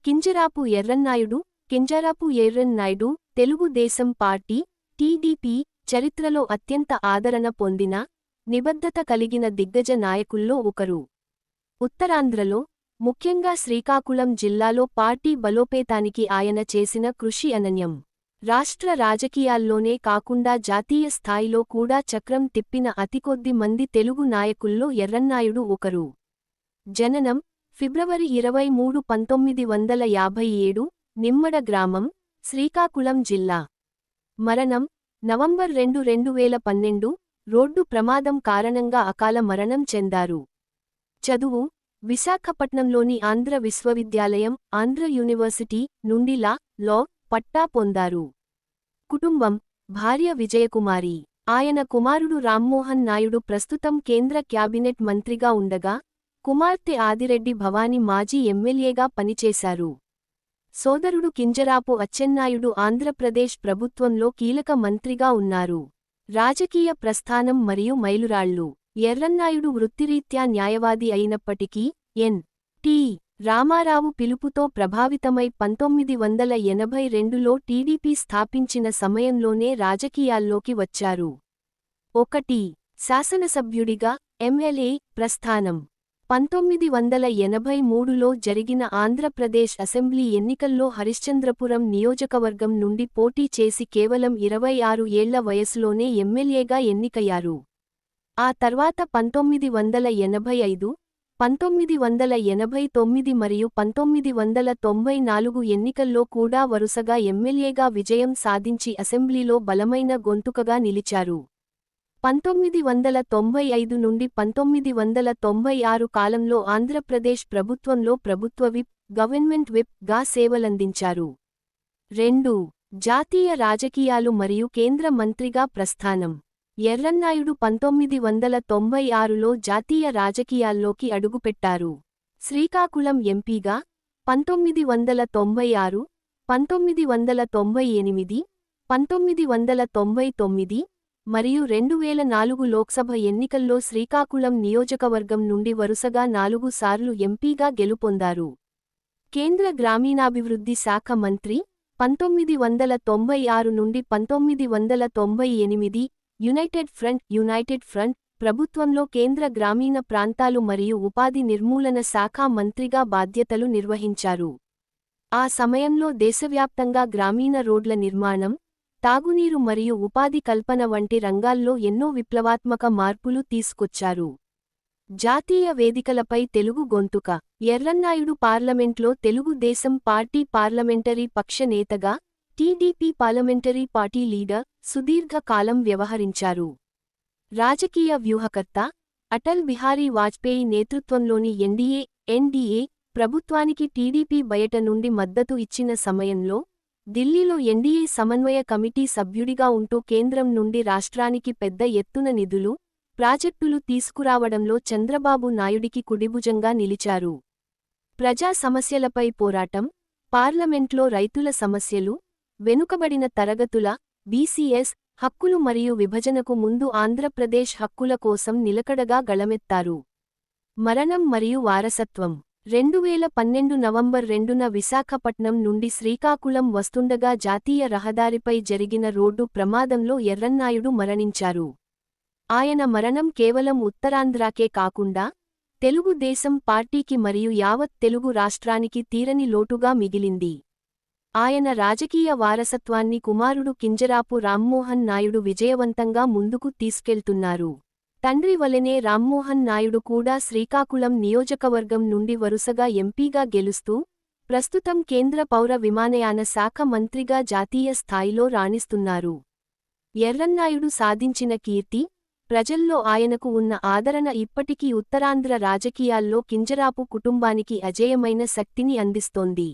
Kinjarapu Yerrannaidu Telugu Desam party TDP చరిత్రలో అత్యంత ఆదరణ పొందిన నిబద్ధత కలిగిన దిగ్గజ నాయకుల్లో ఒకరు. ఉత్తరాంధ్రలో, ముఖ్యంగా శ్రీకాకుళం జిల్లాలో పార్టీ బలోపేతానికి ఆయన చేసిన కృషి అనన్యం. రాష్ట్ర రాజకీయాల్లోనే కాకుండా జాతీయ స్థాయిలో కూడా చక్రం తిప్పిన అతికొద్ది మంది తెలుగు నాయకుల్లో ఎర్రన్నాయుడు ఒకరు. జననం ఫిబ్రవరి 23, 1957, నిమ్మడ గ్రామం, శ్రీకాకుళం జిల్లా. మరణం నవంబర్ 2, 2012, రోడ్డు ప్రమాదం కారణంగా అకాల మరణం చెందారు. చదువు విశాఖపట్నంలోని ఆంధ్ర విశ్వవిద్యాలయం, ఆంధ్ర యూనివర్సిటీ నుండి లో పట్టా పొందారు. కుటుంబం భార్య విజయకుమారి. ఆయన కుమారుడు రామ్మోహన్ నాయుడు ప్రస్తుతం కేంద్ర క్యాబినెట్ మంత్రిగా ఉండగా, కుమార్తె ఆదిరెడ్డి భవాని మాజీ ఎమ్మెల్యేగా పనిచేశారు. సోదరుడు కింజరాపు అచ్చెన్నాయుడు ఆంధ్రప్రదేశ్ ప్రభుత్వంలో కీలక మంత్రిగా ఉన్నారు. రాజకీయ ప్రస్థానం మరియు మైలురాళ్లు. ఎర్రన్నాయుడు వృత్తిరీత్యా న్యాయవాది అయినప్పటికీ, ఎన్.టి. రామారావు పిలుపుతో ప్రభావితమై 1982లో టీడీపీ స్థాపించిన సమయంలోనే రాజకీయాల్లోకి వచ్చారు. 1. శాసనసభ్యుడిగా, ఎమ్మెల్యే ప్రస్థానం 1983లో జరిగిన ఆంధ్రప్రదేశ్ అసెంబ్లీ ఎన్నికల్లో హరిశ్చంద్రపురం నియోజకవర్గం నుండి పోటీ చేసి కేవలం 26 ఏళ్ల వయసులోనే ఎమ్మెల్యేగా ఎన్నికయ్యారు. ఆ తర్వాత 1985, 1989 మరియు 1994 ఎన్నికల్లో కూడా వరుసగా ఎమ్మెల్యేగా విజయం సాధించి అసెంబ్లీలో బలమైన గొంతుకగా నిలిచారు. 1995 నుండి 1996 కాలంలో ఆంధ్రప్రదేశ్ ప్రభుత్వంలో ప్రభుత్వ విప్, గవర్నమెంట్ విప్ గా సేవలందించారు. 2. జాతీయ రాజకీయాలు మరియు కేంద్ర మంత్రిగా ప్రస్థానం. ఎర్రన్నాయుడు 1996లో జాతీయ రాజకీయాల్లోకి అడుగుపెట్టారు. శ్రీకాకుళం ఎంపీగా 1996, 1998, 1999 మరియు 2004 లోక్సభ ఎన్నికల్లో శ్రీకాకుళం నియోజకవర్గం నుండి వరుసగా 4 సార్లు ఎంపీగా గెలుపొందారు. కేంద్ర గ్రామీణాభివృద్ధి శాఖ మంత్రి 1996 నుండి 1998, యునైటెడ్ ఫ్రంట్ ప్రభుత్వంలో కేంద్ర గ్రామీణ ప్రాంతాలు మరియు ఉపాధి నిర్మూలన శాఖ మంత్రిగా బాధ్యతలు నిర్వహించారు. ఆ సమయంలో దేశవ్యాప్తంగా గ్రామీణ రోడ్ల నిర్మాణం, తాగునీరు మరియు ఉపాధి కల్పన వంటి రంగాల్లో ఎన్నో విప్లవాత్మక మార్పులు తీసుకొచ్చారు. జాతీయ వేదికలపై తెలుగు గొంతుక. ఎర్రన్నాయుడు పార్లమెంట్లో తెలుగుదేశం పార్టీ పార్లమెంటరీ పక్ష నేతగా, టీడీపీ పార్లమెంటరీ పార్టీ లీడర్ సుదీర్ఘ కాలం వ్యవహరించారు. రాజకీయ వ్యూహకర్త. అటల్ బిహారీ వాజ్పేయి నేతృత్వంలోని ఎన్డీఏ ప్రభుత్వానికి టీడీపీ బయట నుండి మద్దతు ఇచ్చిన సమయంలో, ఢిల్లీలో ఎన్డీఏ సమన్వయ కమిటీ సభ్యుడిగా ఉంటూ కేంద్రం నుండి రాష్ట్రానికి పెద్ద ఎత్తున నిధులు, ప్రాజెక్టులు తీసుకురావడంలో చంద్రబాబు నాయుడికి కుడిభుజంగా నిలిచారు. ప్రజా సమస్యలపై పోరాటం. పార్లమెంట్లో రైతుల సమస్యలు, వెనుకబడిన తరగతుల బీసీఎస్ హక్కులు మరియు విభజనకు ముందు ఆంధ్రప్రదేశ్ హక్కుల కోసం నిలకడగా గళమెత్తారు. మరణం మరియు వారసత్వం. 2012 నవంబర్ 2న విశాఖపట్నం నుండి శ్రీకాకుళం వస్తుండగా జాతీయ రహదారిపై జరిగిన రోడ్డు ప్రమాదంలో ఎర్రన్నాయుడు మరణించారు. ఆయన మరణం కేవలం ఉత్తరాంధ్రకే కాకుండా, తెలుగుదేశం పార్టీకి మరియు యావత్ తెలుగు రాష్ట్రానికి తీరని లోటుగా మిగిలింది. ఆయన రాజకీయ వారసత్వాన్ని కుమారుడు కింజరాపు రామ్మోహన్ నాయుడు విజయవంతంగా ముందుకు తీసుకెళ్తున్నారు. తండ్రి వలెనే రామ్మోహన్ నాయుడు కూడా శ్రీకాకుళం నియోజకవర్గం నుండి వరుసగా ఎంపీగా గెలుస్తూ, ప్రస్తుతం కేంద్ర పౌర విమానయాన శాఖ మంత్రిగా జాతీయ స్థాయిలో రాణిస్తున్నారు. ఎర్రన్నాయుడు సాధించిన కీర్తి, ప్రజల్లో ఆయనకు ఉన్న ఆదరణ ఇప్పటికీ ఉత్తరాంధ్ర రాజకీయాల్లో కింజరాపు కుటుంబానికి అజేయమైన శక్తిని అందిస్తోంది.